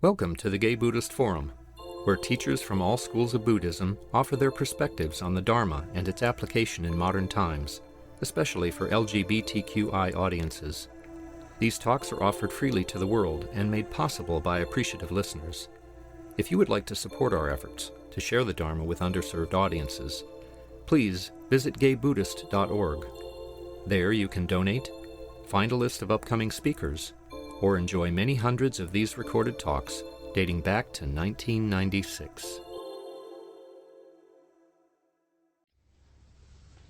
Welcome to the Gay Buddhist Forum, where teachers from all schools of Buddhism offer their perspectives on the Dharma and its application in modern times, especially for LGBTQI audiences. These talks are offered freely to the world and made possible by appreciative listeners. If you would like to support our efforts to share the Dharma with underserved audiences, please visit gaybuddhist.org. There you can donate, find a list of upcoming speakers, or enjoy many hundreds of these recorded talks dating back to 1996.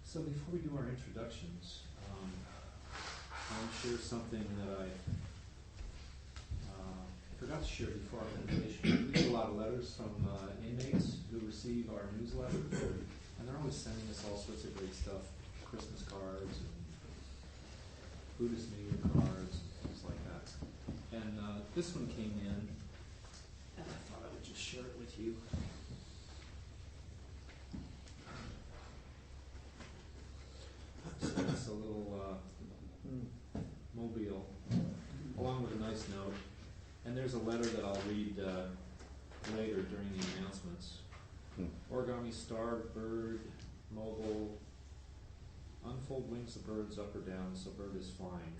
So before we do our introductions, I want to share something that I forgot to share before our presentation. We get a lot of letters from inmates who receive our newsletter, and they're always sending us all sorts of great stuff, Christmas cards, and Buddhist New Year cards, and things like that. And this one came in, and I thought I would just share it with you. So it's a little mobile, along with a nice note. And there's a letter that I'll read later during the announcements. Origami star, bird, mobile, unfold wings of birds up or down, so bird is flying.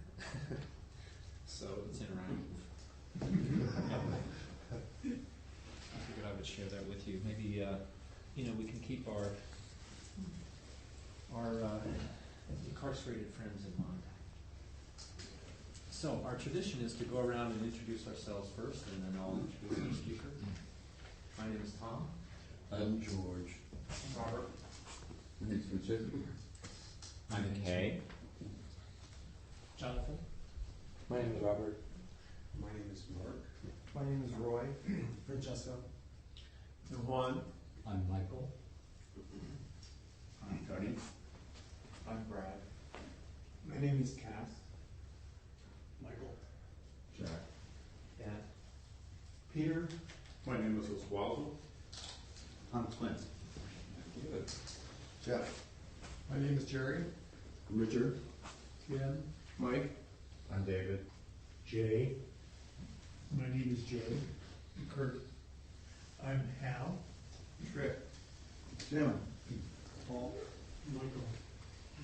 So it's interactive. I figured I would share that with you. Maybe we can keep our incarcerated friends in mind. So our tradition is to go around and introduce ourselves first, and then I'll introduce our speaker. My name is Tom. I'm George. Robert. My name's Richard. I'm Kay. Jonathan. My name is Robert. My name is Mark. My name is Roy. Francesco. I'm Juan. I'm Michael. I'm Tony. I'm Brad. My name is Cass. Michael. Jack. Dan. Peter. My name is Oswaldo. I'm Clint. Good. Jeff. My name is Jerry. Richard. Tim. Mike. I'm David. Jay. My name is Jay. Kurt. I'm Hal. Trick. Jim. Paul. Michael.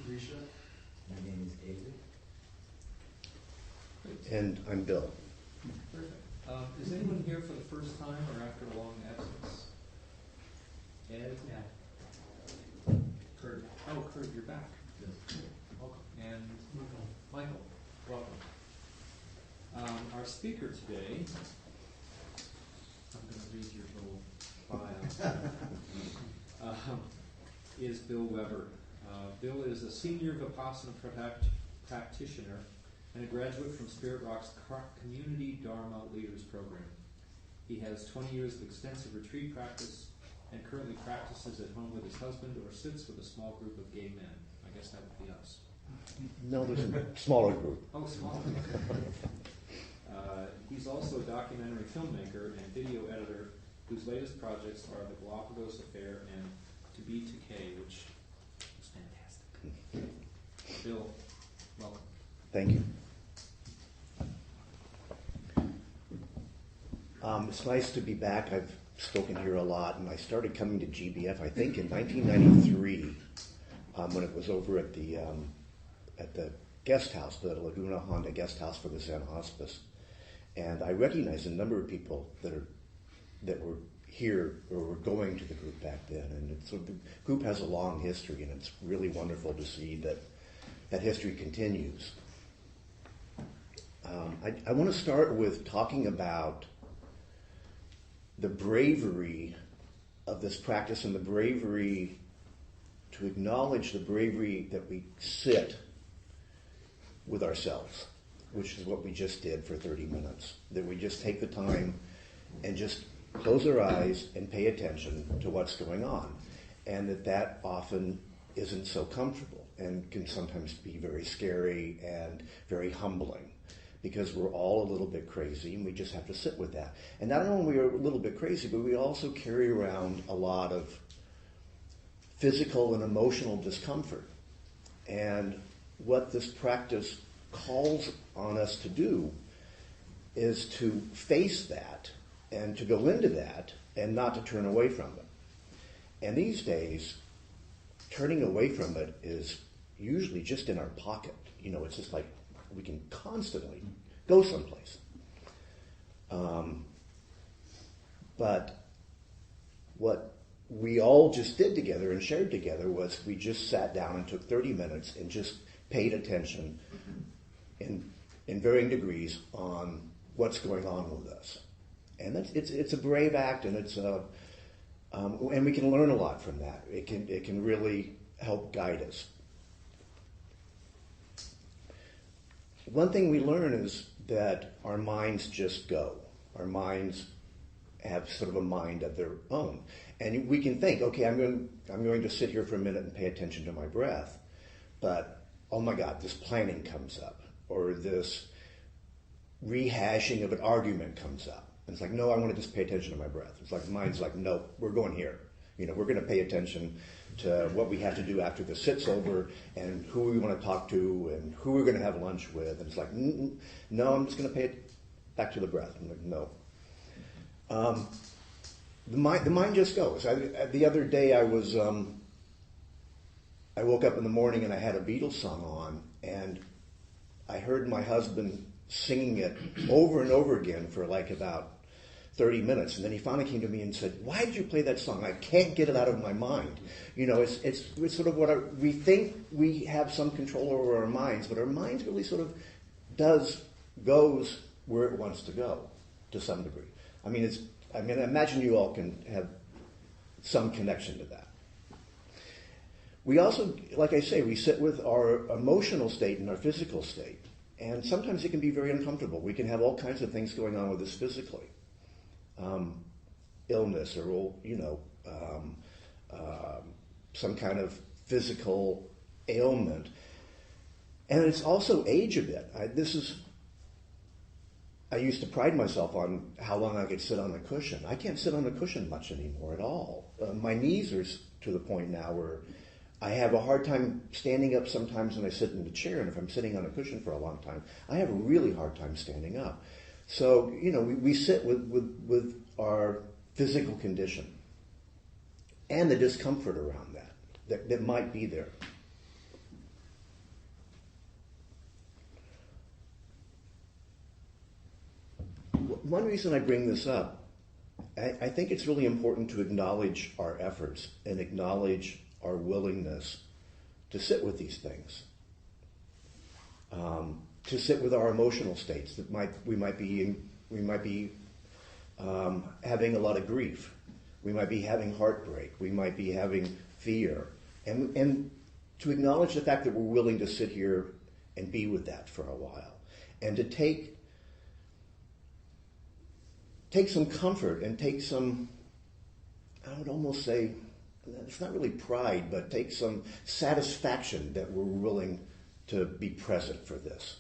Risha. My name is David. And I'm Bill. Perfect. Is anyone here for the first time or after a long absence? Ed? Yeah. Kurt. Oh, Kurt, you're back. Welcome. And Michael, welcome. Our speaker today, I'm going to read your little bio, is Bill Weber. Bill is a senior Vipassana practitioner and a graduate from Spirit Rock's Community Dharma Leaders Program. He has 20 years of extensive retreat practice and currently practices at home with his husband or sits with a small group of gay men. I guess that would be us. No, there's a smaller group. Oh, smaller. He's also a documentary filmmaker and video editor whose latest projects are The Galapagos Affair and To Be Takei, which is fantastic. Bill, welcome. Thank you. It's nice to be back. I've spoken here a lot, and I started coming to GBF, I think, in 1993, when it was over at the guest house, the Laguna Honda guest house for the Zen Hospice. And I recognized a number of people that were here or were going to the group back then. And so the group has a long history, and it's really wonderful to see that history continues. I want to start with talking about the bravery of this practice and the bravery to acknowledge the bravery that we sit with ourselves, which is what we just did for 30 minutes. That we just take the time and just close our eyes and pay attention to what's going on. And that often isn't so comfortable and can sometimes be very scary and very humbling, because we're all a little bit crazy and we just have to sit with that. And not only are we a little bit crazy, but we also carry around a lot of physical and emotional discomfort. And what this practice calls on us to do is to face that and to go into that and not to turn away from it. And these days, turning away from it is usually just in our pocket. It's just like we can constantly go someplace. But what we all just did together and shared together was we just sat down and took 30 minutes and just paid attention in varying degrees on what's going on with us. And it's a brave act, and and we can learn a lot from that. It can really help guide us. One thing we learn is that our minds just go. Our minds have sort of a mind of their own. And we can think, okay, I'm going to sit here for a minute and pay attention to my breath. But, oh my God, this planning comes up. Or this rehashing of an argument comes up. And it's like, no, I want to just pay attention to my breath. It's like the mind's like, no, we're going here. We're going to pay attention to what we have to do after the sit's over and who we want to talk to and who we're going to have lunch with. And it's like, no, I'm just going to pay it back to the breath. I'm like, no. The mind just goes. The other day I woke up in the morning and I had a Beatles song on, and I heard my husband singing it over and over again for like about 30 minutes, and then he finally came to me and said, "Why did you play that song? I can't get it out of my mind." It's sort of what we think we have some control over our minds, but our minds really sort of goes where it wants to go to some degree. I imagine you all can have some connection to that. We also, like I say, we sit with our emotional state and our physical state. And sometimes it can be very uncomfortable. We can have all kinds of things going on with us physically. Illness or, some kind of physical ailment. And it's also age a bit. I used to pride myself on how long I could sit on a cushion. I can't sit on a cushion much anymore at all. My knees are to the point now where I have a hard time standing up sometimes when I sit in the chair, and if I'm sitting on a cushion for a long time, I have a really hard time standing up. So, we sit with our physical condition and the discomfort around that might be there. One reason I bring this up, I think it's really important to acknowledge our efforts and acknowledge our willingness to sit with these things, to sit with our emotional states that we might be having a lot of grief, we might be having heartbreak, we might be having fear, and to acknowledge the fact that we're willing to sit here and be with that for a while, and to take some comfort and take some, I would almost say, it's not really pride, but take some satisfaction that we're willing to be present for this.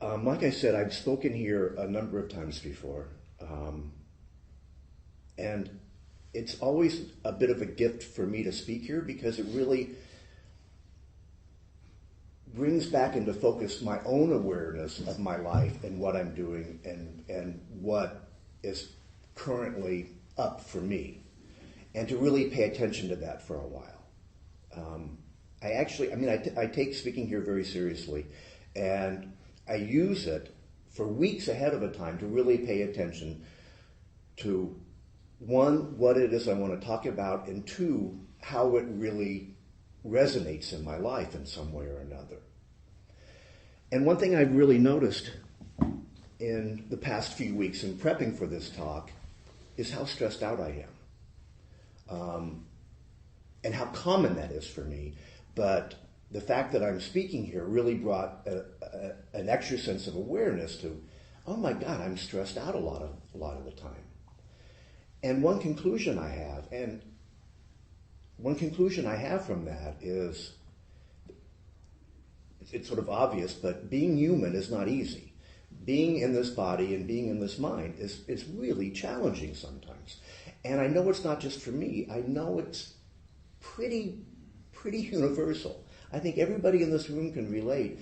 Like I said, I've spoken here a number of times before, and it's always a bit of a gift for me to speak here because it really brings back into focus my own awareness of my life and what I'm doing and what is currently up for me, and to really pay attention to that for a while. I take speaking here very seriously, and I use it for weeks ahead of a time to really pay attention to, one, what it is I want to talk about, and two, how it really resonates in my life in some way or another. And one thing I've really noticed in the past few weeks in prepping for this talk is how stressed out I am. And how common that is for me. But the fact that I'm speaking here really brought an extra sense of awareness to, oh my God, I'm stressed out a lot of the time. And one conclusion I have from that is, it's sort of obvious, but being human is not easy. Being in this body and being in this mind is really challenging sometimes. And I know it's not just for me. I know it's pretty universal. I think everybody in this room can relate.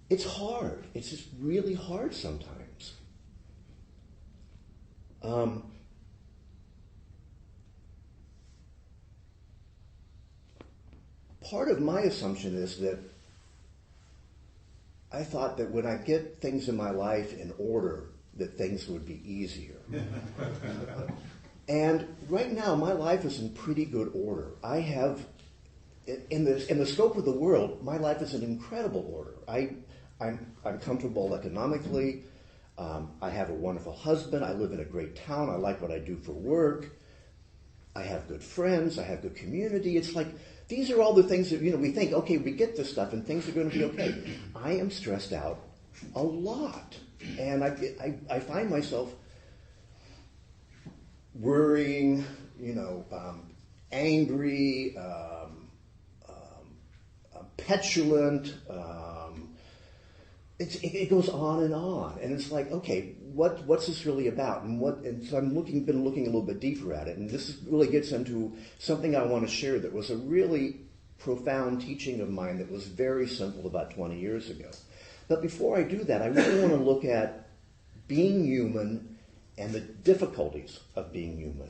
it's hard. It's just really hard sometimes. Part of my assumption is that I thought that when I get things in my life in order, that things would be easier. And right now, my life is in pretty good order. I have, in the scope of the world, my life is in incredible order. I'm comfortable economically. I have a wonderful husband. I live in a great town. I like what I do for work. I have good friends. I have good community. It's like, these are all the things that, we think, okay, we get this stuff and things are going to be okay. I am stressed out a lot. And I find myself worrying, angry, petulant. It goes on. And it's like, okay, what's this really about? And so I've been looking a little bit deeper at it. And this really gets into something I want to share that was a really profound teaching of mine that was very simple about 20 years ago. But before I do that, I really want to look at being human and the difficulties of being human.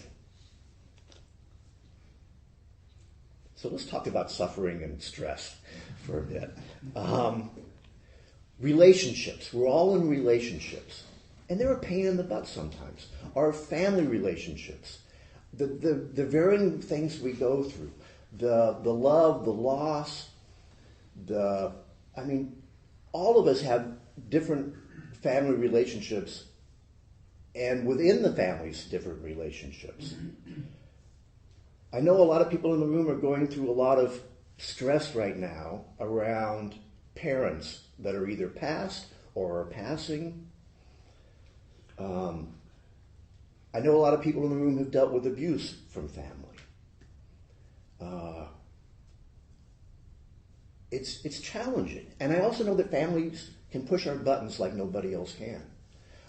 So let's talk about suffering and stress for a bit. Relationships. We're all in relationships. And they're a pain in the butt sometimes. Our family relationships. The varying things we go through. The love, the loss. All of us have different family relationships, and within the families, different relationships. I know a lot of people in the room are going through a lot of stress right now around parents that are either passed or are passing. I know a lot of people in the room have dealt with abuse from family. It's challenging. And I also know that families can push our buttons like nobody else can.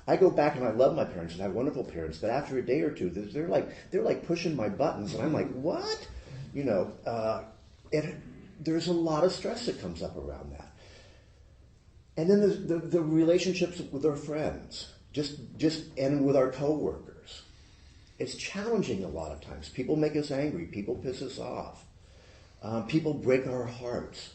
I go back and I love my parents and I have wonderful parents, but after a day or two, they're like pushing my buttons, and I'm like, what? There's a lot of stress that comes up around that. And then there's the relationships with our friends, and with our coworkers. It's challenging a lot of times. People make us angry. People piss us off. People break our hearts.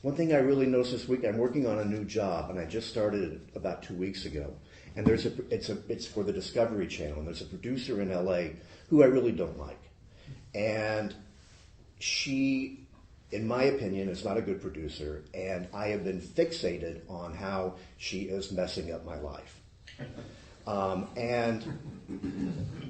One thing I really noticed this week, I'm working on a new job, and I just started it about 2 weeks ago. And it's for the Discovery Channel, and there's a producer in LA who I really don't like. And she, in my opinion, is not a good producer, and I have been fixated on how she is messing up my life. And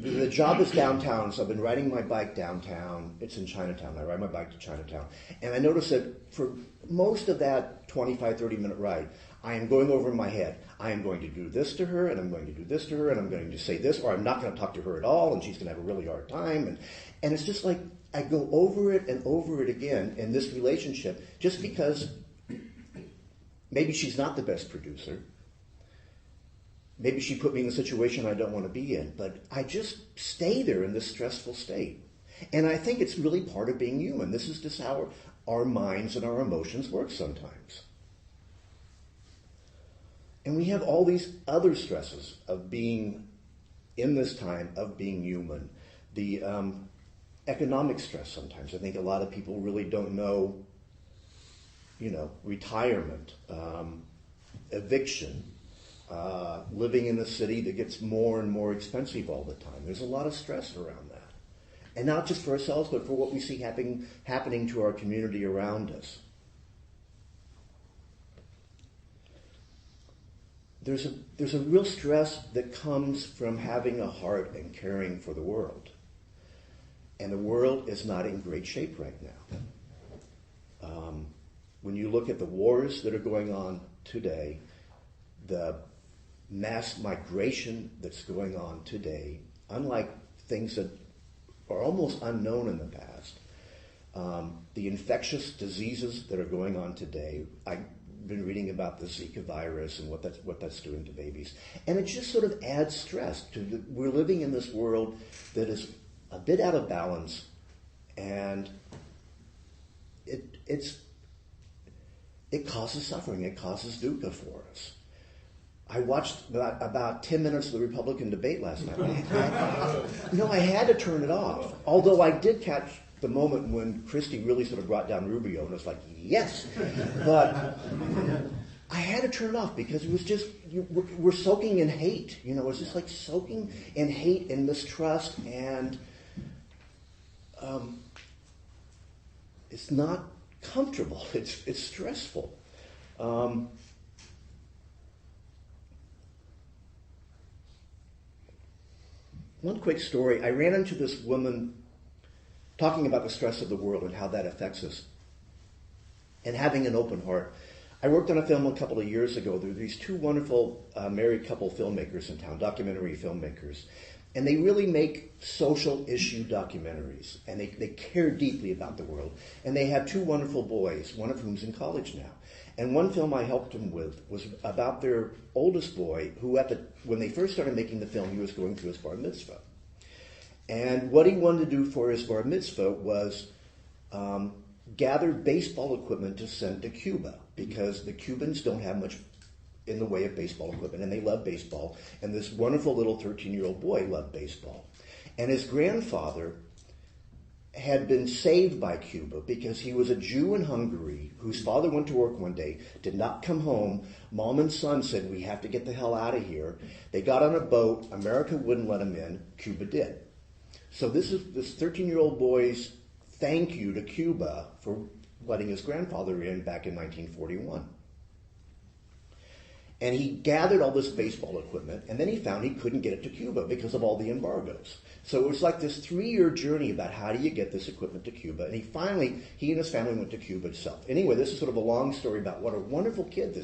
the job is downtown, so I've been riding my bike downtown. It's in Chinatown. I ride my bike to Chinatown. And I noticed that for most of that 25, 30-minute ride, I am going over in my head. I am going to do this to her, and I'm going to do this to her, and I'm going to say this, or I'm not going to talk to her at all, and she's going to have a really hard time. And it's just like I go over it and over it again in this relationship just because maybe she's not the best producer. Maybe she put me in a situation I don't want to be in, but I just stay there in this stressful state. And I think it's really part of being human. This is just how our minds and our emotions work sometimes. And we have all these other stresses of being in this time, of being human. The economic stress sometimes. I think a lot of people really don't know, retirement, eviction, living in a city that gets more and more expensive all the time. There's a lot of stress around that. And not just for ourselves, but for what we see happening to our community around us. There's a real stress that comes from having a heart and caring for the world. And the world is not in great shape right now. When you look at the wars that are going on today, the mass migration that's going on today, unlike things that are almost unknown in the past, the infectious diseases that are going on today, I've been reading about the Zika virus and what that's doing to babies. And it just sort of adds stress to we're living in this world that is a bit out of balance, and it causes suffering. It causes dukkha for us. I watched about 10 minutes of the Republican debate last night. I had to turn it off. Although I did catch the moment when Christie really sort of brought down Rubio, and it was like, yes! But I had to turn it off because it was just, we're soaking in hate. It's just like soaking in hate and mistrust, and it's not comfortable. It's stressful. One quick story. I ran into this woman talking about the stress of the world and how that affects us, and having an open heart. I worked on a film a couple of years ago. There were these two wonderful married couple filmmakers in town, documentary filmmakers, and they really make social issue documentaries, and they care deeply about the world. And they have two wonderful boys, one of whom's in college now. And one film I helped them with was about their oldest boy, who when they first started making the film, he was going through his bar mitzvah. And what he wanted to do for his bar mitzvah was gather baseball equipment to send to Cuba, because the Cubans don't have much in the way of baseball equipment, and they love baseball. And this wonderful little 13-year-old boy loved baseball. And his grandfather had been saved by Cuba because he was a Jew in Hungary whose father went to work one day, did not come home. Mom and son said, we have to get the hell out of here. They got on a boat. America wouldn't let them in. Cuba did. So this is this 13-year-old boy's thank you to Cuba for letting his grandfather in back in 1941. And he gathered all this baseball equipment, and then he found he couldn't get it to Cuba because of all the embargoes. So it was like this 3-year journey about how do you get this equipment to Cuba. And he and his family went to Cuba itself. Anyway, this is sort of a long story about what a wonderful kid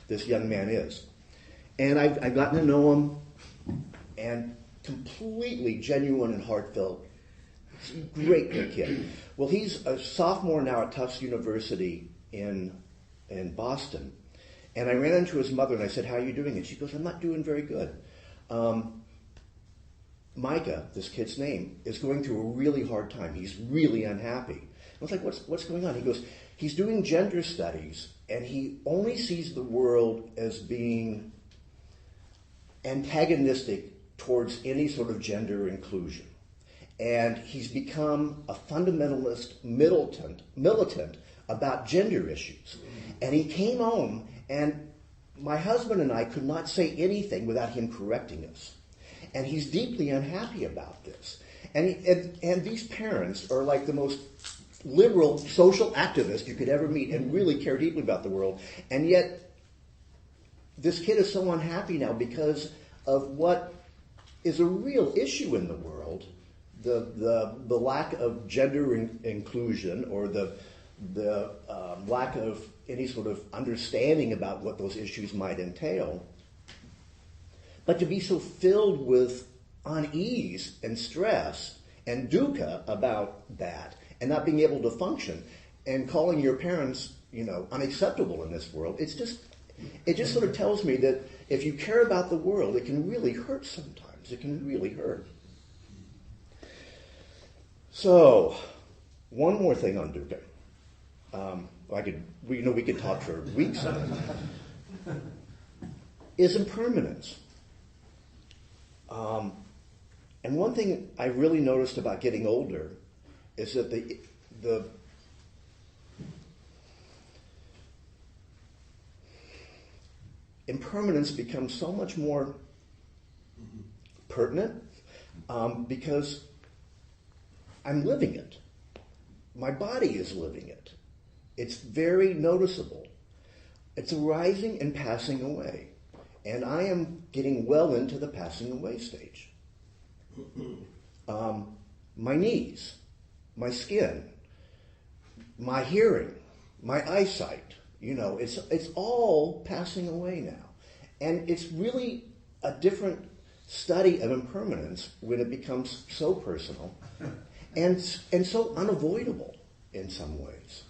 this young man is. And I've gotten to know him, and completely genuine and heartfelt. He's a great kid. Well, he's a sophomore now at Tufts University in Boston. And I ran into his mother and I said, how are you doing? And she goes, I'm not doing very good. Micah, this kid's name, is going through a really hard time. He's really unhappy. I was like, what's going on? He goes, he's doing gender studies, and he only sees the world as being antagonistic towards any sort of gender inclusion. And he's become a fundamentalist militant about gender issues. And he came home, and my husband and I could not say anything without him correcting us. And he's deeply unhappy about this. And these parents are like the most liberal social activists you could ever meet and really care deeply about the world. And yet, this kid is so unhappy now because of what is a real issue in the world, the lack of gender inclusion, or the lack of any sort of understanding about what those issues might entail. But to be so filled with unease and stress and dukkha about that, and not being able to function, and calling your parents, unacceptable in this world, it just sort of tells me that if you care about the world, it can really hurt sometimes. It can really hurt. So, one more thing on dukkha. We could talk for weeks on it. Is impermanence. And one thing I really noticed about getting older is that the impermanence becomes so much more pertinent because I'm living it. My body is living it. It's very noticeable. It's arising and passing away. And I am getting well into the passing away stage. My knees, my skin, my hearing, my eyesight, it's all passing away now. And it's really a different study of impermanence when it becomes so personal and so unavoidable in some ways.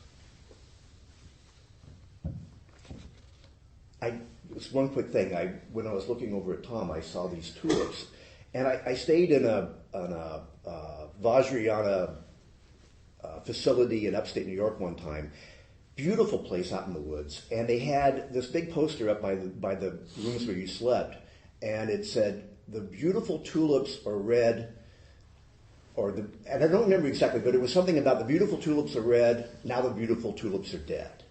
Just one quick thing. When I was looking over at Tom, I saw these tulips, and I stayed in a Vajrayana facility in upstate New York one time. beautiful place out in the woods, and they had this big poster up by the rooms where you slept, and it said, "The beautiful tulips are red," and I don't remember exactly, but it was something about the beautiful tulips are red, now the beautiful tulips are dead.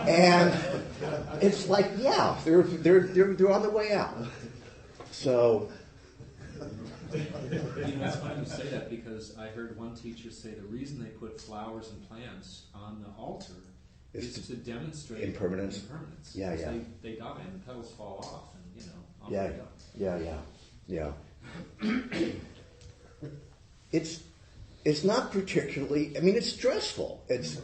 And it's like, yeah, they're on the way out. So, It's funny you say that because I heard one teacher say the reason they put flowers and plants on the altar is to demonstrate impermanence. Yeah, Because yeah. They die and the petals fall off, and off Yeah, they go. yeah. It's not particularly. I mean, it's stressful. It's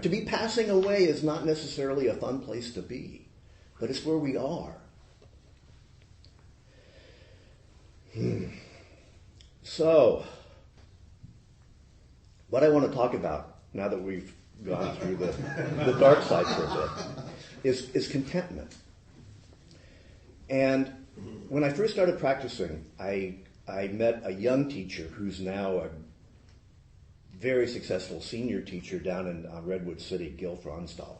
to be passing away is not necessarily a fun place to be, but it's where we are. So, what I want to talk about now that we've gone through the dark side for a bit is contentment. And when I first started practicing, I met a young teacher who's now a very successful senior teacher down in Redwood City, Gil Fronsdal.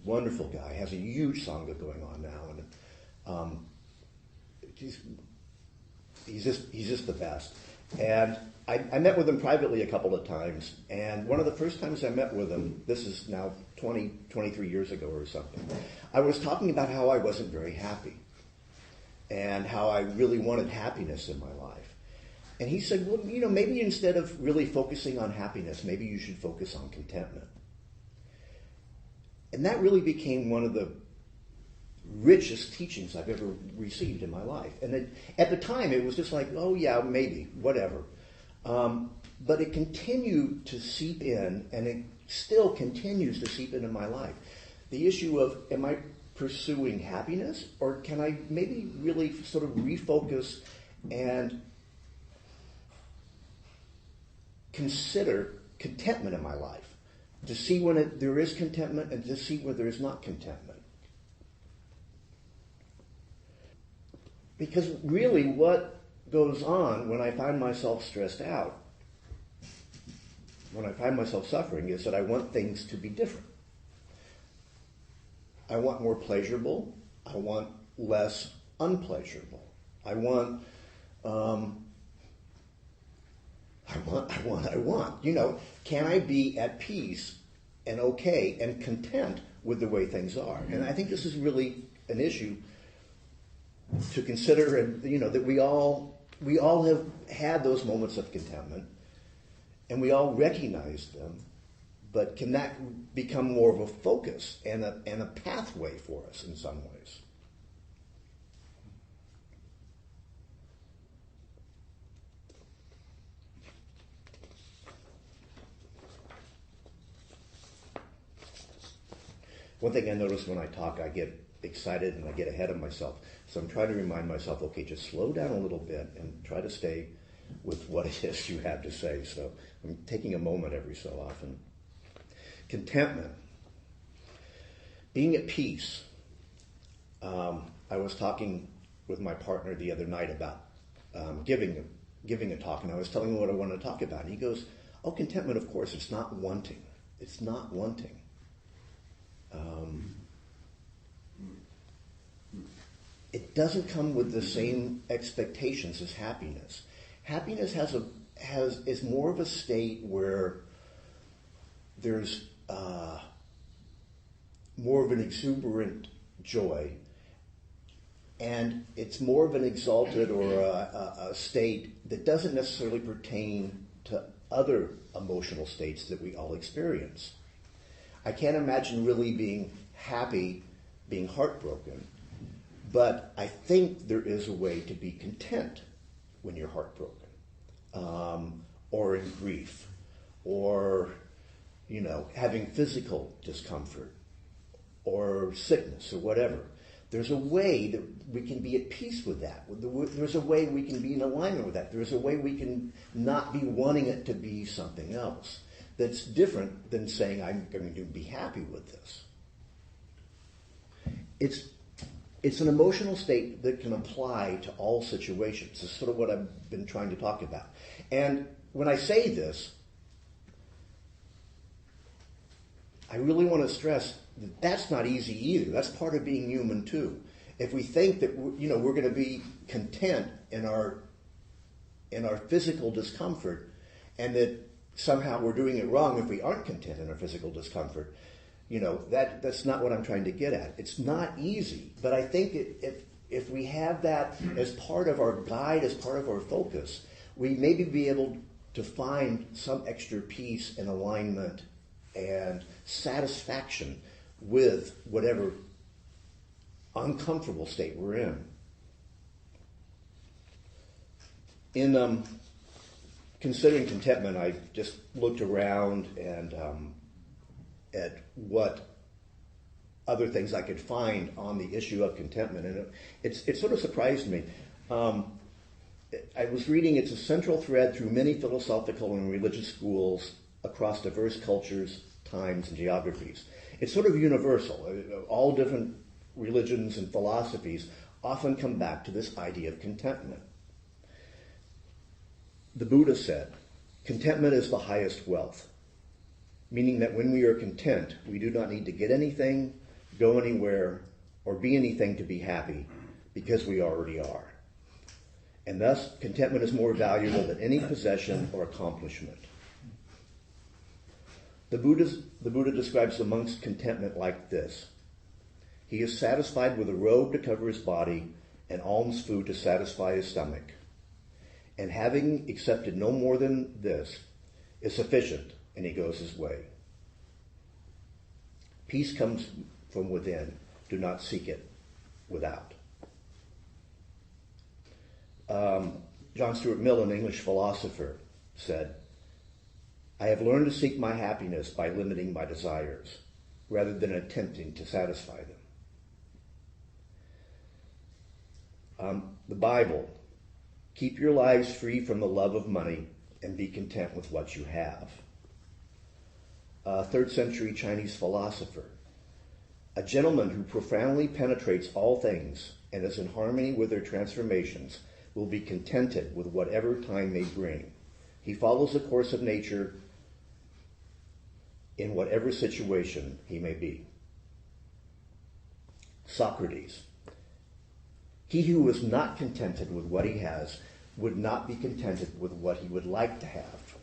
Wonderful guy, has a huge sangha going on now, and he's just the best. And I met with him privately a couple of times, and one of the first times I met with him, this is now 23 years ago or something, I was talking about how I wasn't very happy and how I really wanted happiness in my life. And he said, well, maybe instead of really focusing on happiness, maybe you should focus on contentment. And that really became one of the richest teachings I've ever received in my life. And at the time, it was just like, oh yeah, maybe, whatever. But it continued to seep in, and it still continues to seep into my life. The issue of, am I pursuing happiness, or can I maybe really sort of refocus and consider contentment in my life, to see when there is contentment and to see where there is not contentment. Because really what goes on when I find myself stressed out, when I find myself suffering, is that I want things to be different. I want more pleasurable. I want less unpleasurable. I want. Can I be at peace and okay and content with the way things are? And I think this is really an issue to consider, and that we all have had those moments of contentment, and we all recognize them. But can that become more of a focus and a pathway for us in some ways? One thing I notice when I talk, I get excited and I get ahead of myself. So I'm trying to remind myself, okay, just slow down a little bit and try to stay with what it is you have to say. So I'm taking a moment every so often. Contentment. Being at peace. I was talking with my partner the other night about giving a talk, and I was telling him what I wanted to talk about. And he goes, oh, contentment, of course, it's not wanting. It's not wanting. It doesn't come with the same expectations as happiness. Happiness is more of a state where there's more of an exuberant joy, and it's more of an exalted or a state that doesn't necessarily pertain to other emotional states that we all experience. I can't imagine really being happy, being heartbroken, but I think there is a way to be content when you're heartbroken, or in grief, or having physical discomfort, or sickness, or whatever. There's a way that we can be at peace with that. There's a way we can be in alignment with that. There's a way we can not be wanting it to be something else that's different than saying, I'm going to be happy with this. it's an emotional state that can apply to all situations. It's sort of what I've been trying to talk about. And when I say this, I really want to stress that that's not easy either. That's part of being human too. If we think that we're going to be content in our physical discomfort, and that somehow we're doing it wrong if we aren't content in our physical discomfort, that's not what I'm trying to get at. It's not easy, but I think if we have that as part of our guide, as part of our focus, we maybe be able to find some extra peace and alignment and satisfaction with whatever uncomfortable state we're in. In considering contentment, I just looked around and at what other things I could find on the issue of contentment, and it sort of surprised me. I was reading it's a central thread through many philosophical and religious schools across diverse cultures, times, and geographies. It's sort of universal. All different religions and philosophies often come back to this idea of contentment. The Buddha said, "Contentment is the highest wealth," meaning that when we are content, we do not need to get anything, go anywhere, or be anything to be happy, because we already are. And thus, contentment is more valuable than any possession or accomplishment. The Buddha describes the monk's contentment like this: he is satisfied with a robe to cover his body and alms food to satisfy his stomach. And having accepted no more than this is sufficient, and he goes his way. Peace comes from within. Do not seek it without. John Stuart Mill, an English philosopher, said, "I have learned to seek my happiness by limiting my desires, rather than attempting to satisfy them." The Bible, "Keep your lives free from the love of money and be content with what you have." A 3rd century Chinese philosopher, "A gentleman who profoundly penetrates all things and is in harmony with their transformations will be contented with whatever time may bring. He follows the course of nature in whatever situation he may be." Socrates, "He who is not contented with what he has would not be contented with what he would like to have."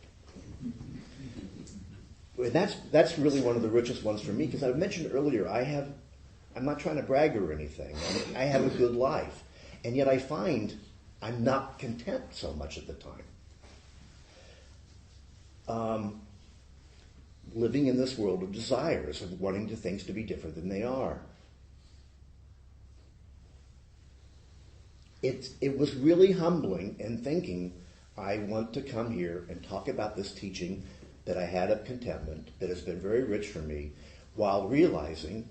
And that's really one of the richest ones for me, because I mentioned earlier, I'm not trying to brag or anything. I have a good life, and yet I find I'm not content so much at the time. Living in this world of desires and wanting things to be different than they are. It was really humbling and thinking, I want to come here and talk about this teaching that I had of contentment that has been very rich for me, while realizing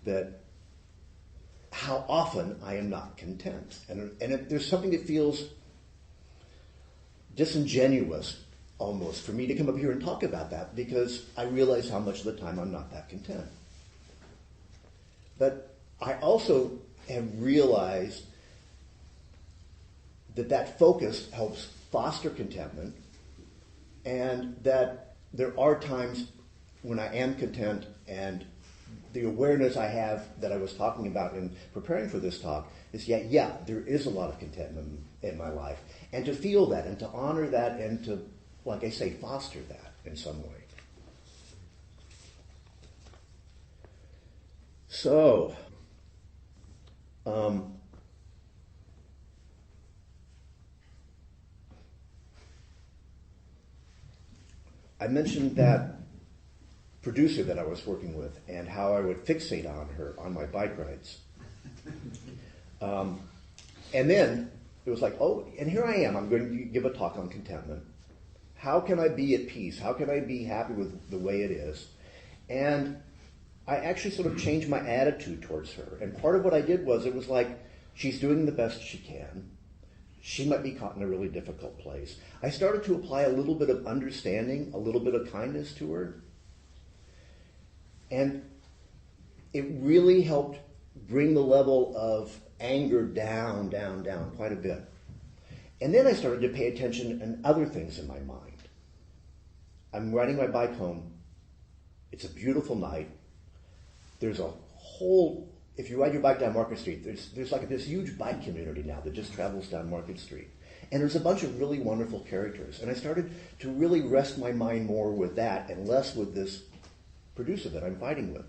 that how often I am not content. And there's something that feels disingenuous almost for me to come up here and talk about that, because I realize how much of the time I'm not that content. But I also have realized that focus helps foster contentment, and that there are times when I am content, and the awareness I have that I was talking about in preparing for this talk is, yeah, there is a lot of contentment in my life. And to feel that, and to honor that, and to, like I say, foster that in some way. So, I mentioned that producer that I was working with and how I would fixate on her on my bike rides. And then it was like, oh, and here I am. I'm going to give a talk on contentment. How can I be at peace? How can I be happy with the way it is? And I actually sort of changed my attitude towards her. And part of what I did was, it was like, she's doing the best she can. She might be caught in a really difficult place. I started to apply a little bit of understanding, a little bit of kindness to her. And it really helped bring the level of anger down quite a bit. And then I started to pay attention and other things in my mind. I'm riding my bike home. It's a beautiful night. There's a whole, if you ride your bike down Market Street, there's like this huge bike community now that just travels down Market Street. And there's a bunch of really wonderful characters. And I started to really rest my mind more with that and less with this producer that I'm fighting with.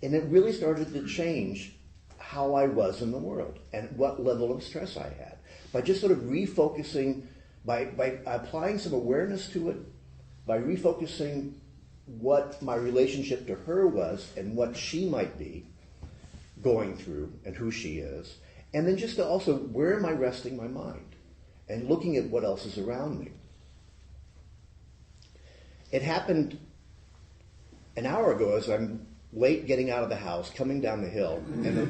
And it really started to change how I was in the world and what level of stress I had. By just sort of refocusing, by applying some awareness to it, by refocusing what my relationship to her was and what she might be going through and who she is, and then just to also, where am I resting my mind? And looking at what else is around me. It happened an hour ago as I'm late getting out of the house, coming down the hill,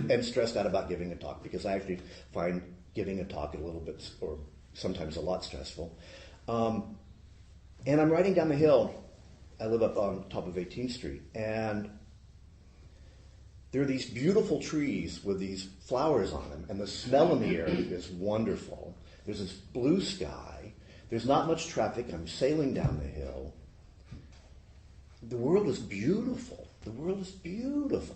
and stressed out about giving a talk, because I actually find giving a talk a little bit, or sometimes a lot, stressful. And I'm riding down the hill. I live up on top of 18th Street, and there are these beautiful trees with these flowers on them, and the smell in the air is wonderful. There's this blue sky. There's not much traffic. I'm sailing down the hill. The world is beautiful. The world is beautiful.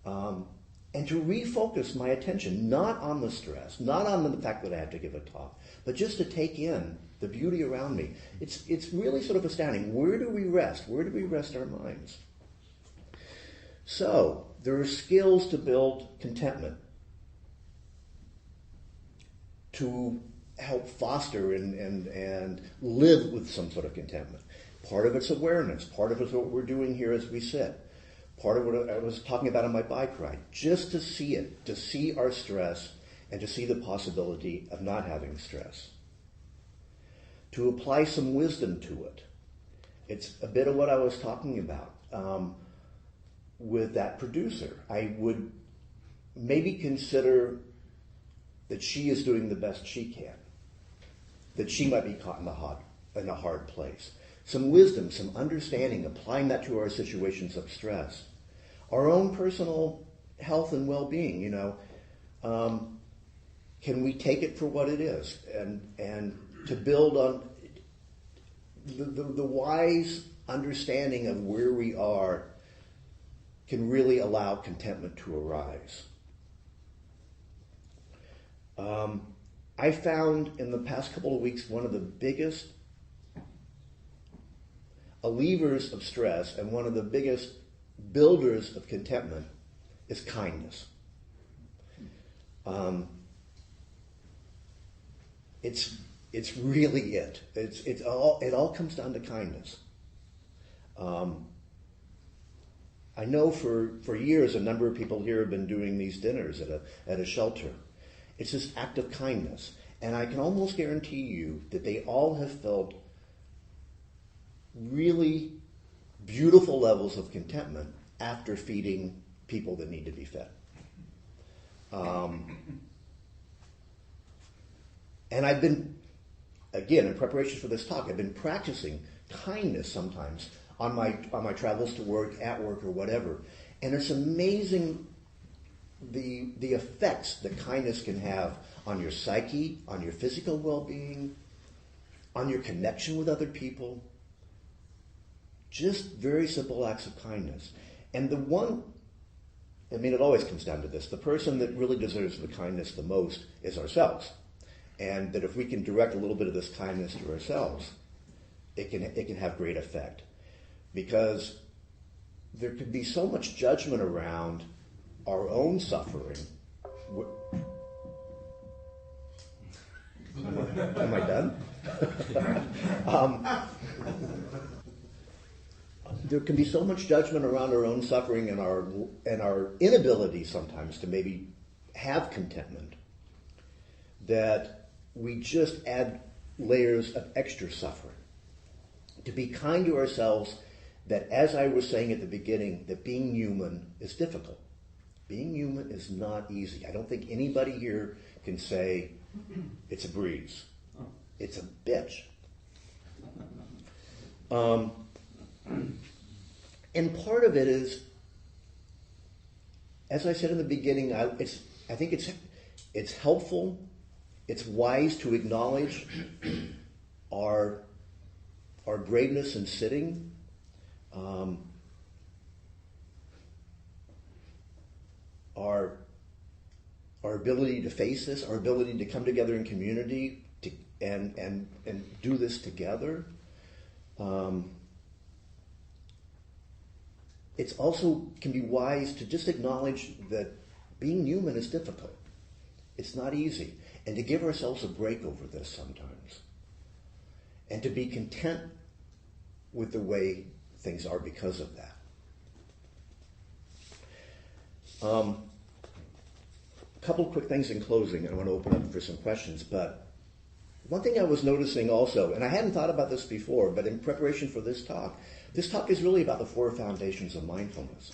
And to refocus my attention, not on the stress, not on the fact that I had to give a talk, but just to take in the beauty around me. It's really sort of astounding. Where do we rest? Where do we rest our minds? So, there are skills to build contentment, to help foster and live with some sort of contentment. Part of it's awareness. Part of it's what we're doing here as we sit. Part of what I was talking about on my bike ride. Just to see it, to see our stress, and to see the possibility of not having stress. To apply some wisdom to it. It's a bit of what I was talking about with that producer. I would maybe consider that she is doing the best she can. That she might be caught in a hard place. Some wisdom, some understanding, applying that to our situations of stress. Our own personal health and well-being, can we take it for what it is? And to build on the wise understanding of where we are can really allow contentment to arise. I found in the past couple of weeks one of the biggest relievers of stress and one of the biggest builders of contentment is kindness. It's really it. It all comes down to kindness. I know for years a number of people here have been doing these dinners at a shelter. It's this act of kindness. And I can almost guarantee you that they all have felt really beautiful levels of contentment after feeding people that need to be fed. And I've been, again, in preparation for this talk, I've been practicing kindness sometimes on my travels to work, at work, or whatever. And it's amazing the effects that kindness can have on your psyche, on your physical well-being, on your connection with other people. Just very simple acts of kindness. And it always comes down to this. The person that really deserves the kindness the most is ourselves. And that if we can direct a little bit of this kindness to ourselves, it can have great effect. Because there could be so much judgment around our own suffering. Am I done? There can be so much judgment around our own suffering and our inability sometimes to maybe have contentment that we just add layers of extra suffering. To be kind to ourselves, that as I was saying at the beginning, that being human is difficult. Being human is not easy. I don't think anybody here can say it's a breeze. It's a bitch. And part of it is as I said in the beginning, I think it's helpful, it's wise to acknowledge our braveness in sitting. Our ability to face this, our ability to come together in community and do this together. It's also can be wise to just acknowledge that being human is difficult. It's not easy. And to give ourselves a break over this sometimes. And to be content with the way things are because of that. A couple of quick things in closing. I want to open up for some questions. But one thing I was noticing also, and I hadn't thought about this before, but in preparation for this talk is really about the four foundations of mindfulness.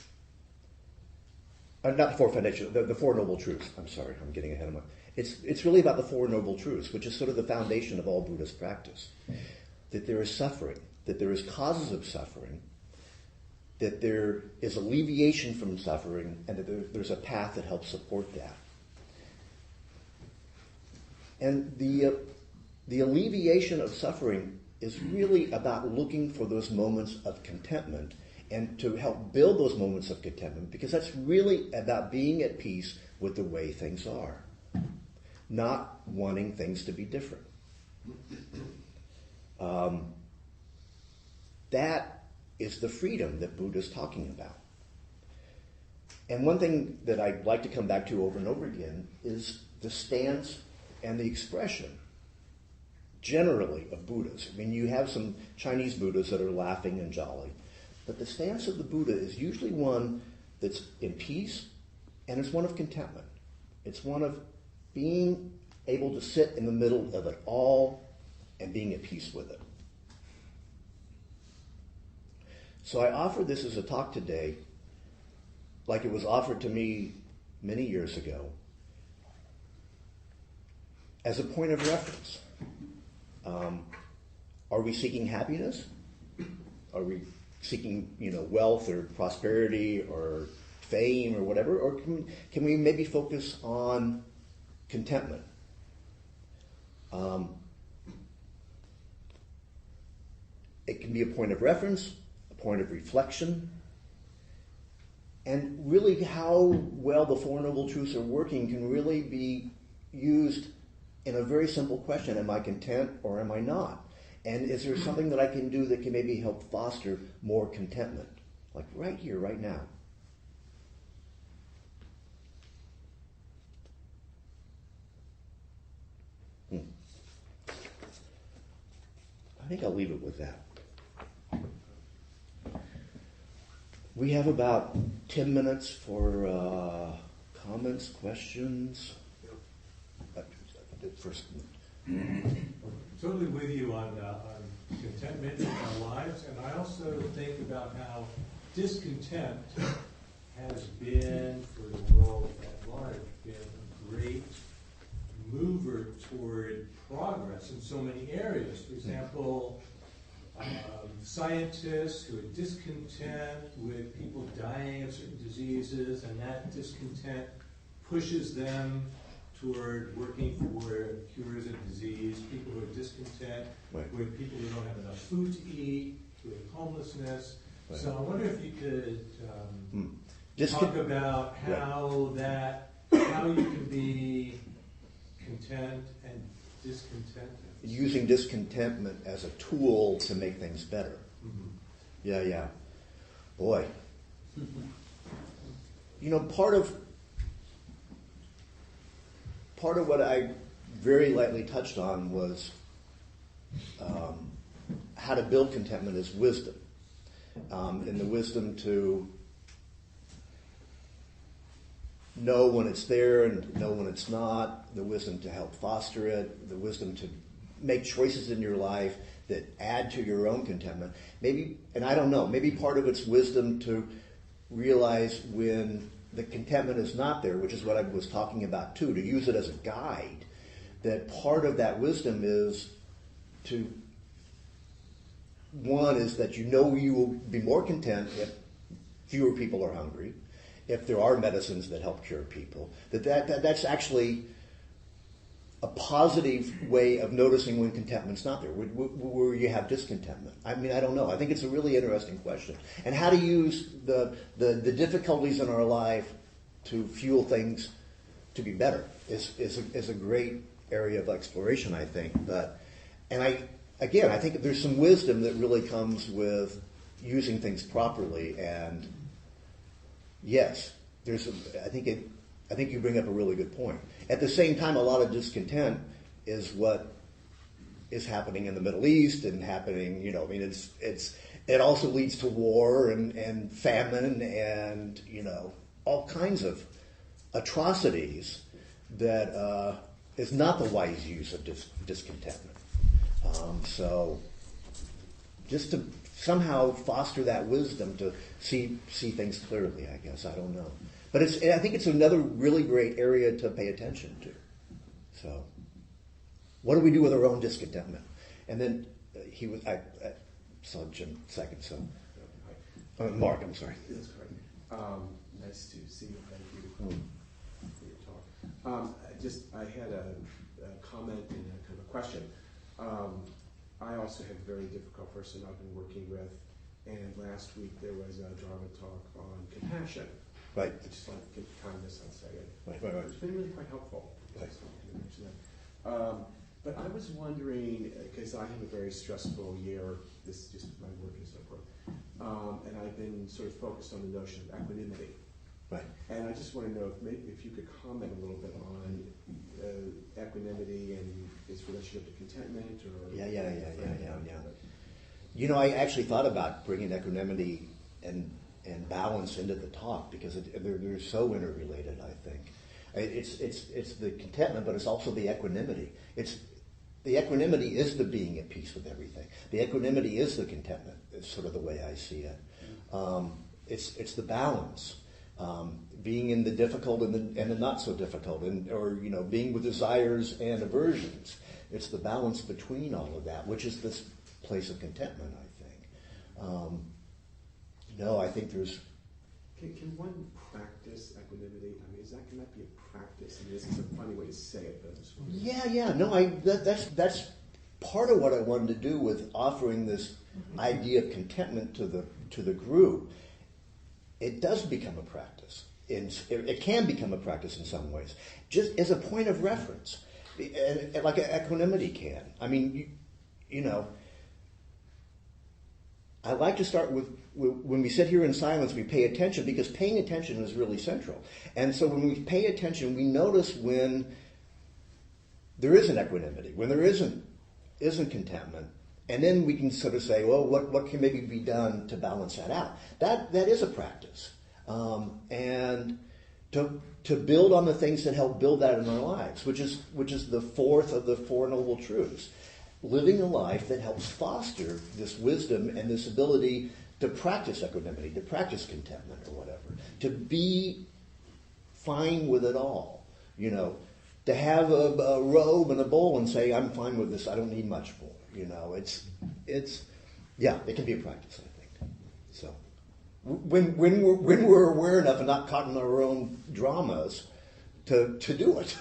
Not the four foundations, the Four Noble Truths. I'm sorry, I'm getting ahead of my... It's really about the Four Noble Truths, which is sort of the foundation of all Buddhist practice. That there is suffering, that there is causes of suffering, that there is alleviation from suffering, and that there's a path that helps support that. And the alleviation of suffering is really about looking for those moments of contentment and to help build those moments of contentment, because that's really about being at peace with the way things are, not wanting things to be different. That is the freedom that Buddha is talking about. And one thing that I'd like to come back to over and over again is the stance and the expression, generally, of Buddhas. I mean, you have some Chinese Buddhas that are laughing and jolly, but the stance of the Buddha is usually one that's in peace, and it's one of contentment. It's one of being able to sit in the middle of it all and being at peace with it. So I offer this as a talk today, like it was offered to me many years ago, as a point of reference. Are we seeking happiness? Are we seeking, wealth or prosperity or fame or whatever? Or can we maybe focus on contentment? It can be a point of reference, a point of reflection, and really how well the Four Noble Truths are working can really be used in a very simple question: am I content or am I not? And is there something that I can do that can maybe help foster more contentment? Like right here, right now. I think I'll leave it with that. We have about 10 minutes for comments, questions. First. Totally with you on contentment in our lives, and I also think about how discontent has been, for the world at large, been a great mover toward progress in so many areas. For example, scientists who are discontent with people dying of certain diseases, and that discontent pushes them toward working for cures of disease. People who are discontent with people who don't have enough food to eat, with homelessness. Right. So I wonder if you could talk about how you can be content and discontent. Using discontentment as a tool to make things better. Mm-hmm. Yeah. Boy. Part of what I very lightly touched on was how to build contentment is wisdom. And the wisdom to know when it's there and know when it's not, the wisdom to help foster it, the wisdom to make choices in your life that add to your own contentment. Maybe, and I don't know, maybe part of it's wisdom to realize when the contentment is not there, which is what I was talking about too, to use it as a guide, that part of that wisdom is one is that you will be more content if fewer people are hungry, if there are medicines that help cure people, that's actually a positive way of noticing when contentment's not there, where you have discontentment. I mean, I don't know. I think it's a really interesting question. And how to use the difficulties in our life to fuel things to be better is a great area of exploration, I think. I think there's some wisdom that really comes with using things properly. And yes, I think you bring up a really good point. At the same time, a lot of discontent is what is happening in the Middle East and happening. It also leads to war and famine and all kinds of atrocities that is not the wise use of discontentment. So just to somehow foster that wisdom to see things clearly, I guess. I don't know. But I think it's another really great area to pay attention to. So what do we do with our own discontentment? And then I saw Jim second, so. Mark, I'm sorry. That's correct. Nice to see you. Thank you for your talk. I had a comment and a kind of a question. I also have a very difficult person I've been working with, and last week there was a Dharma talk on compassion. Right. Just like kindness, I'd say. Right. It's been really quite helpful. Right. To mention that. But I was wondering, because I have a very stressful year, this just with my work and so forth, and I've been sort of focused on the notion of equanimity. Right. And I just want to know if you could comment a little bit on equanimity and its relationship to contentment, or Yeah. I actually thought about bringing equanimity and balance into the talk because they're so interrelated. I think it's the contentment, but it's also the equanimity. The equanimity is the being at peace with everything. The equanimity is the contentment. Is sort of the way I see it. It's the balance. Being in the difficult and the not so difficult, or being with desires and aversions. It's the balance between all of that, which is this place of contentment, I think. I think there's. Can one practice equanimity? I mean, can that be a practice? I mean, this is a funny way to say it, but I just wondering. No, that's part of what I wanted to do with offering this idea of contentment to the group. It does become a practice. It can become a practice in some ways, just as a point of reference, like equanimity can. I mean, I like to start with when we sit here in silence, we pay attention because paying attention is really central. And so when we pay attention, we notice when there isn't equanimity, when there isn't contentment, and then we can sort of say, well, what can maybe be done to balance that out? That is a practice, and to build on the things that help build that in our lives, which is the fourth of the Four Noble Truths. Living a life that helps foster this wisdom and this ability to practice equanimity, to practice contentment or whatever, to be fine with it all, to have a robe and a bowl and say, I'm fine with this, I don't need much more, it can be a practice, I think. So when we're aware enough and not caught in our own dramas to do it,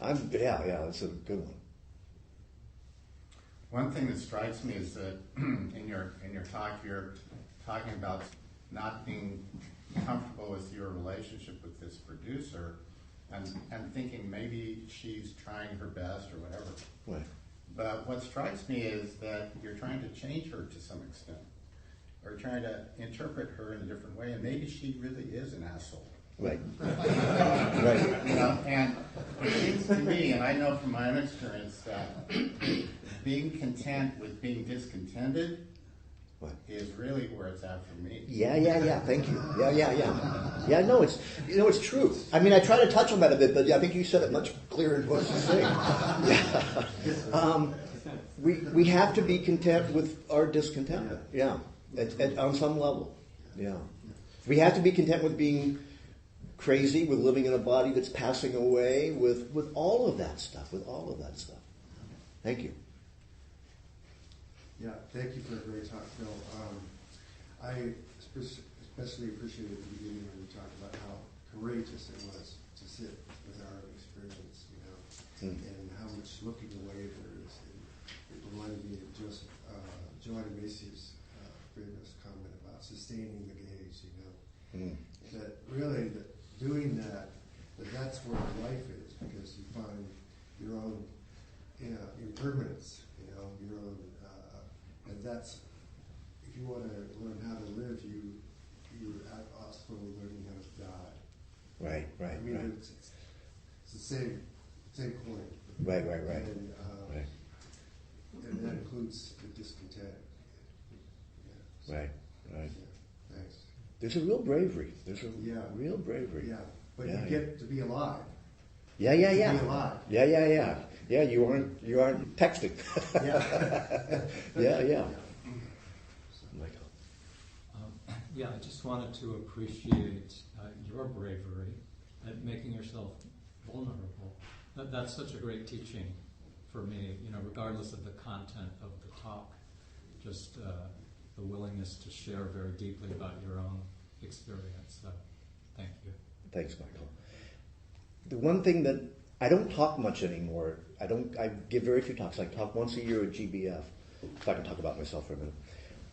that's a good one. One thing that strikes me is that in your talk, you're talking about not being comfortable with your relationship with this producer, and thinking maybe she's trying her best or whatever. Right. But what strikes me is that you're trying to change her to some extent, or trying to interpret her in a different way, and maybe she really is an asshole. Right. Right. And it seems to me, and I know from my own experience, that being content with being discontented is really where it's at for me. Yeah. Thank you. Yeah. No, it's true. I mean, I try to touch on that a bit, but I think you said it much clearer than what you're saying. We have to be content with our discontentment. Yeah. On some level. Yeah. We have to be content with being crazy, with living in a body that's passing away, with all of that stuff. Thank you. Yeah, thank you for a great talk, Phil. I spent especially appreciated at the beginning when you talked about how courageous it was to sit with our own experience, you know, and how much looking away there is. And it reminded me of Joanna Macy's famous comment about sustaining the gaze, you know. That really, doing that's where life is, because you find your own impermanence, you know, your own, and that's, if you want to learn how to live, you're also learning how to die. Right. I mean, it's the same coin. Right. And, and that includes the discontent. Yeah. Right. Yeah, thanks. There's a real bravery. Real bravery. Yeah, but you get to be alive. Yeah. To be alive. Yeah, you aren't texting. Yeah. Michael. Yeah, I just wanted to appreciate your bravery at making yourself vulnerable. That's such a great teaching for me, you know, regardless of the content of the talk, just the willingness to share very deeply about your own experience. So, thank you. Thanks, Michael. The one thing that I don't talk much anymore. I give very few talks. I talk once a year at GBF, if I can talk about myself for a minute.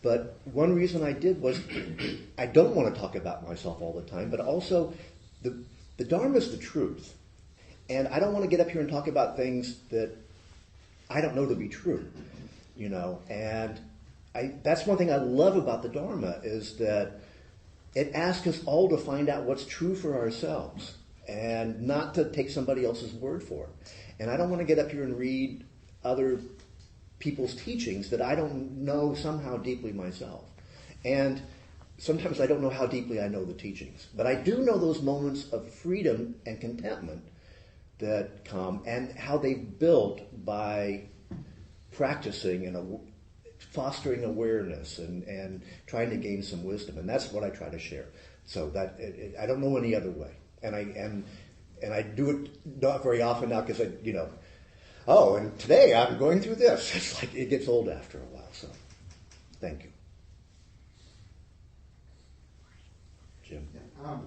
But one reason I did was I don't want to talk about myself all the time, but also the Dharma is the truth. And I don't want to get up here and talk about things that I don't know to be true, you know. And that's one thing I love about the Dharma, is that it asks us all to find out what's true for ourselves and not to take somebody else's word for it. And I don't want to get up here and read other people's teachings that I don't know somehow deeply myself. And sometimes I don't know how deeply I know the teachings. But I do know those moments of freedom and contentment that come, and how they've built by practicing and fostering awareness and trying to gain some wisdom. And that's what I try to share. So that I don't know any other way. And I do it not very often now, because and today I'm going through this. It's like it gets old after a while. So thank you. Jim. Yeah,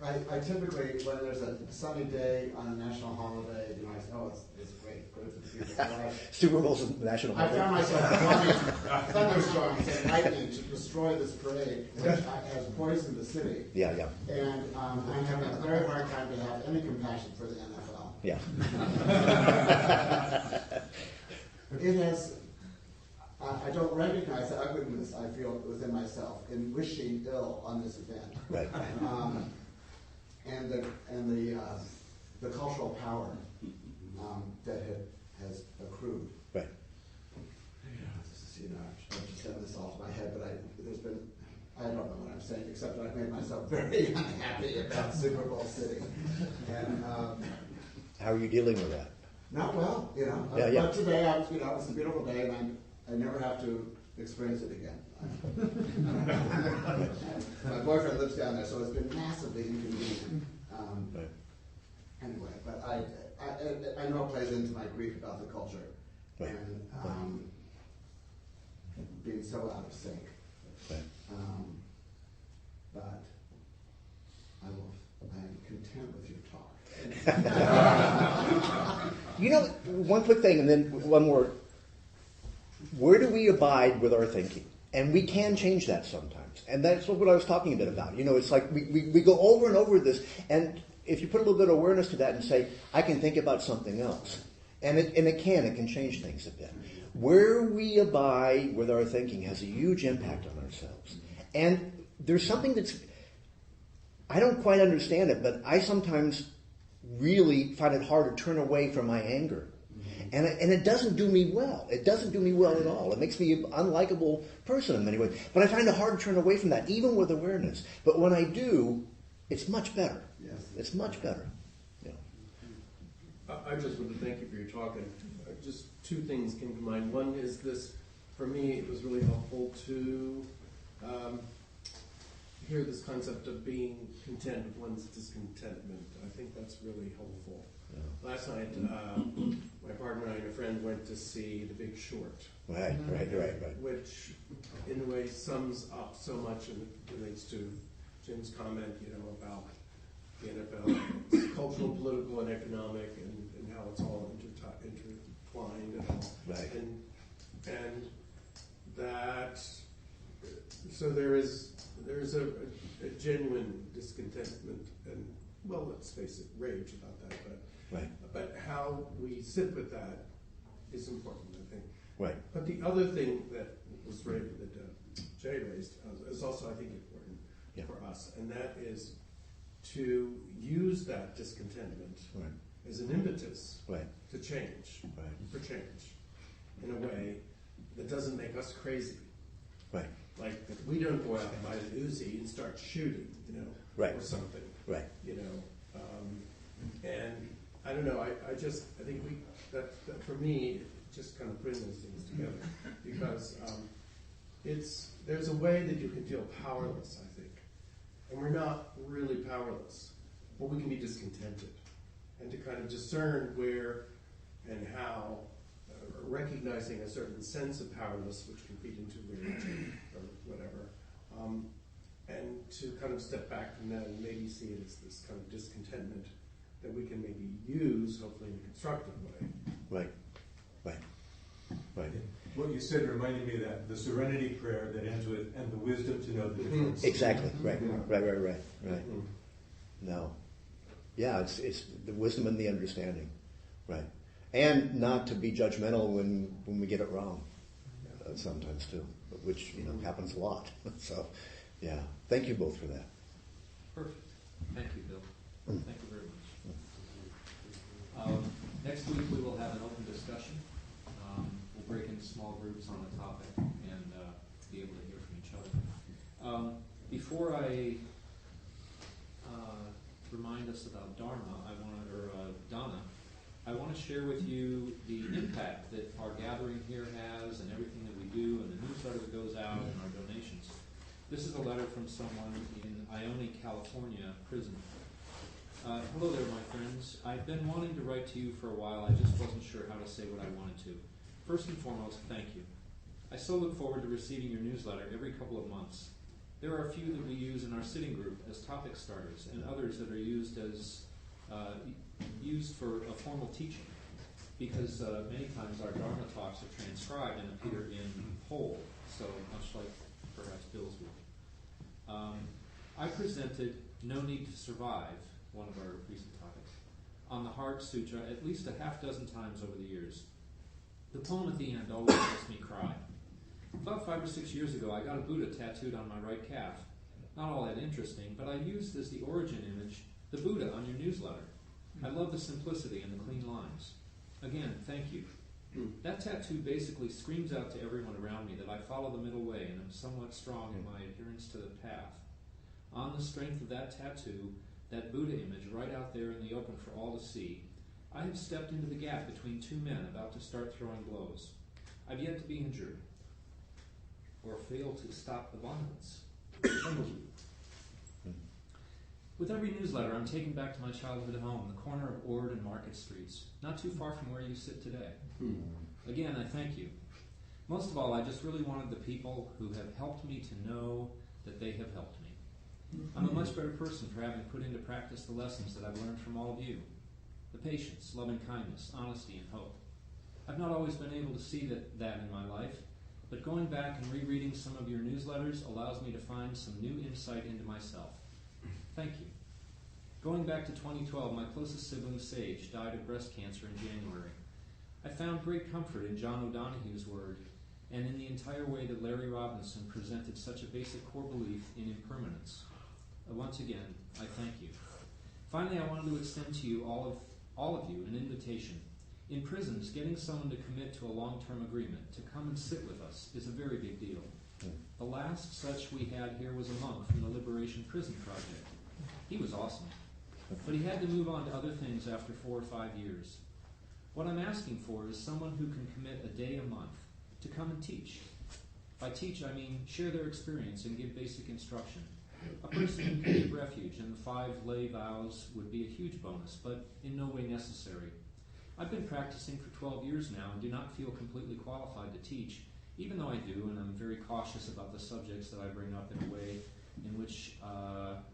I typically, when there's a sunny day on a national holiday, I say, it's great, good to see the sky. Super Bowl's a national I holiday. found myself wanting thunderstorms and lightning to destroy this parade, which has poisoned the city. Yeah. And I'm having a very hard time to have any compassion for the NFL. Yeah. It has, I don't recognize the ugliness I feel within myself in wishing ill on this event. Right. And the cultural power that has accrued. Right. I've just had this off my head, but I don't know what I'm saying, except that I've made myself very unhappy about Super Bowl City. And how are you dealing with that? not well, Yeah. But today, it was a beautiful day, and I never have to experience it again. My boyfriend lives down there, so it's been massively inconvenient. Right. Anyway, but I know it plays into my grief about the culture, Right. and being so out of sync. Right. But I'm content with your talk. One quick thing, and then one more. Where do we abide with our thinking? And we can change that sometimes. And that's what I was talking a bit about. It's like we go over and over this, and if you put a little bit of awareness to that and say, I can think about something else. And it can change things a bit. Where we abide with our thinking has a huge impact on ourselves. And there's something I don't quite understand it, but I sometimes really find it hard to turn away from my anger. And it doesn't do me well. It doesn't do me well at all. It makes me an unlikable person in many ways. But I find it hard to turn away from that, even with awareness. But when I do, it's much better. Yes. It's much better. I just want to thank you for your talk. And just two things came to mind. One is this, for me, it was really helpful to hear this concept of being content with one's discontentment. I think that's really helpful. Last night, my partner and a friend went to see The Big Short. Right. Which, in a way, sums up so much and relates to Jim's comment, about the NFL, cultural, political, and economic, and how it's all intertwined and all. Right. And that, so there's a genuine discontentment and, well, let's face it, rage about that, but how we sit with that is important, I think. Right. But the other thing that was raised, that Jay raised, is also, I think, important for us, and that is to use that discontentment as an impetus to change, for change, in a way that doesn't make us crazy. Right. Like that we don't go out and buy an Uzi and start shooting, or something. Right. And I don't know. I think that for me, just kind of putting those things together, because there's a way that you can feel powerless, I think, and we're not really powerless, but we can be discontented, and to kind of discern where and how, recognizing a certain sense of powerlessness, which can feed into rage or whatever, and to kind of step back from that and maybe see it as this kind of discontentment that we can maybe use, hopefully in a constructive way. Right. What you said reminded me of that, the serenity prayer that ends with, and the wisdom to know the difference. Exactly. Right. No. Yeah, it's the wisdom and the understanding. Right. And not to be judgmental when we get it wrong, sometimes too, which happens a lot. So, yeah, thank you both for that. Perfect. Thank you, Bill. Thank you very much. Next week we will have an open discussion. We'll break into small groups on the topic and be able to hear from each other. Before I remind us about Dharma, Donna, I want to share with you the impact that our gathering here has and everything that we do and the newsletter that goes out and our donations. This is a letter from someone in Ione, California prison. Hello there, my friends. I've been wanting to write to you for a while. I just wasn't sure how to say what I wanted to. First and foremost, thank you. I so look forward to receiving your newsletter every couple of months. There are a few that we use in our sitting group as topic starters, and others that are used for a formal teaching, because many times our Dharma talks are transcribed and appear in whole, so much like perhaps Bill's work. I presented No Need to Survive, one of our recent topics, on the Heart Sutra at least a half dozen times over the years. The poem at the end always makes me cry. About 5 or 6 years ago, I got a Buddha tattooed on my right calf. Not all that interesting, but I used as the origin image the Buddha on your newsletter. I love the simplicity and the clean lines. Again, thank you. That tattoo basically screams out to everyone around me that I follow the middle way and am somewhat strong in my adherence to the path. On the strength of that tattoo, that Buddha image right out there in the open for all to see, I have stepped into the gap between two men about to start throwing blows. I've yet to be injured or fail to stop the violence. Thank you. With every newsletter, I'm taken back to my childhood home, the corner of Ord and Market Streets, not too far from where you sit today. Again, I thank you. Most of all, I just really wanted the people who have helped me to know that they have helped me. I'm a much better person for having put into practice the lessons that I've learned from all of you. The patience, loving kindness, honesty, and hope. I've not always been able to see that in my life, but going back and rereading some of your newsletters allows me to find some new insight into myself. Thank you. Going back to 2012, my closest sibling, Sage, died of breast cancer in January. I found great comfort in John O'Donoghue's word and in the entire way that Larry Robinson presented such a basic core belief in impermanence. Once again, I thank you. Finally, I wanted to extend to you, all of you, an invitation. In prisons, getting someone to commit to a long-term agreement to come and sit with us is a very big deal. The last such we had here was a monk from the Liberation Prison Project. He was awesome, but he had to move on to other things after 4 or 5 years. What I'm asking for is someone who can commit a day a month to come and teach. By teach, I mean share their experience and give basic instruction. A person who can give refuge, and the 5 lay vows would be a huge bonus, but in no way necessary. I've been practicing for 12 years now and do not feel completely qualified to teach, even though I do, and I'm very cautious about the subjects that I bring up in a way in which,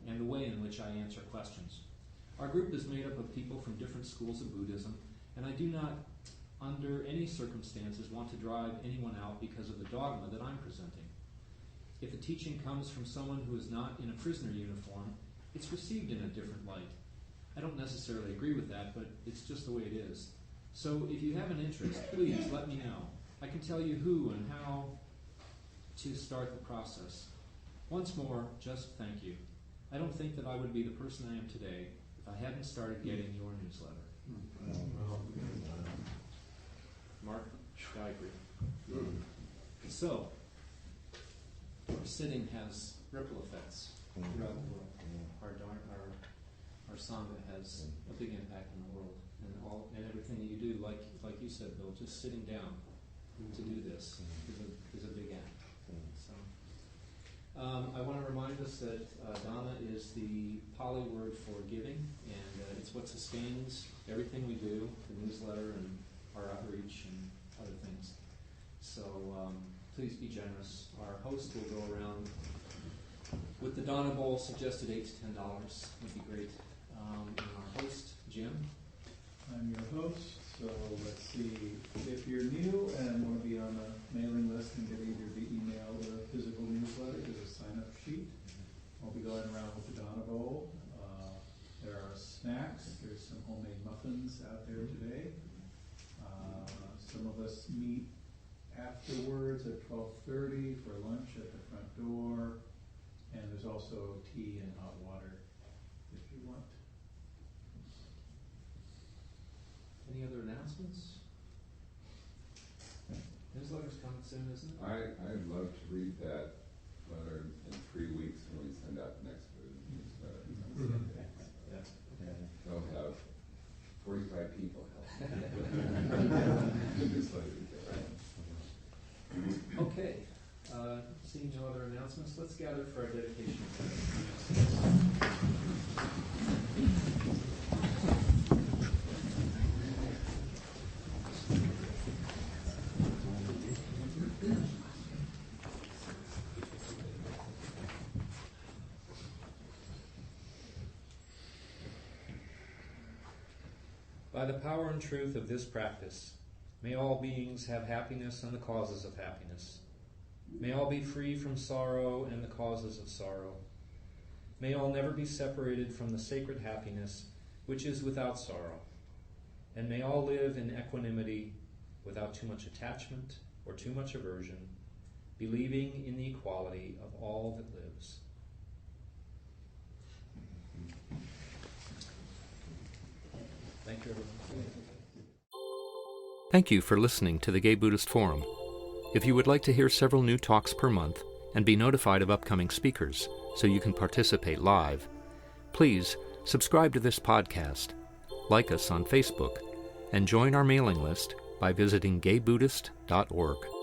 and the way in which I answer questions. Our group is made up of people from different schools of Buddhism, and I do not, under any circumstances, want to drive anyone out because of the dogma that I'm presenting. If a teaching comes from someone who is not in a prisoner uniform, it's received in a different light. I don't necessarily agree with that, but it's just the way it is. So if you have an interest, please let me know. I can tell you who and how to start the process. Once more, just thank you. I don't think that I would be the person I am today if I hadn't started getting your newsletter. Mark, I agree. So, our sitting has ripple effects throughout the world. Our Sangha has a big impact on the world, and everything that you do, like you said, Bill, just sitting down to do this is a big act. So, I want to remind us that Dana is the Pali word for giving, and it's what sustains everything we do, the newsletter and our outreach and other things. So please be generous. Our host will go around with the Dana Bowl, suggested $8 to $10 would be great. And our host, Jim. I'm your host, so let's see. If you're new and want to be on the mailing list and get either the email or a physical newsletter, there's a sign-up sheet. I'll be going around with the Dana Bowl. There are snacks. There's some homemade muffins out there today. Some of us meet afterwards at 12:30 for lunch at the front door. And there's also tea and hot water if you want. Any other announcements? Newsletter's coming soon, isn't it? I'd love to read that letter in 3 weeks when we send out the next newsletter. Yeah. They'll have 45 people help. Okay. Seeing no other announcements, let's gather for our dedication. By the power and truth of this practice, may all beings have happiness and the causes of happiness. May all be free from sorrow and the causes of sorrow. May all never be separated from the sacred happiness which is without sorrow. And may all live in equanimity without too much attachment or too much aversion, believing in the equality of all that lives. Thank you, everyone. Thank you for listening to the Gay Buddhist Forum. If you would like to hear several new talks per month and be notified of upcoming speakers so you can participate live, please subscribe to this podcast, like us on Facebook, and join our mailing list by visiting gaybuddhist.org.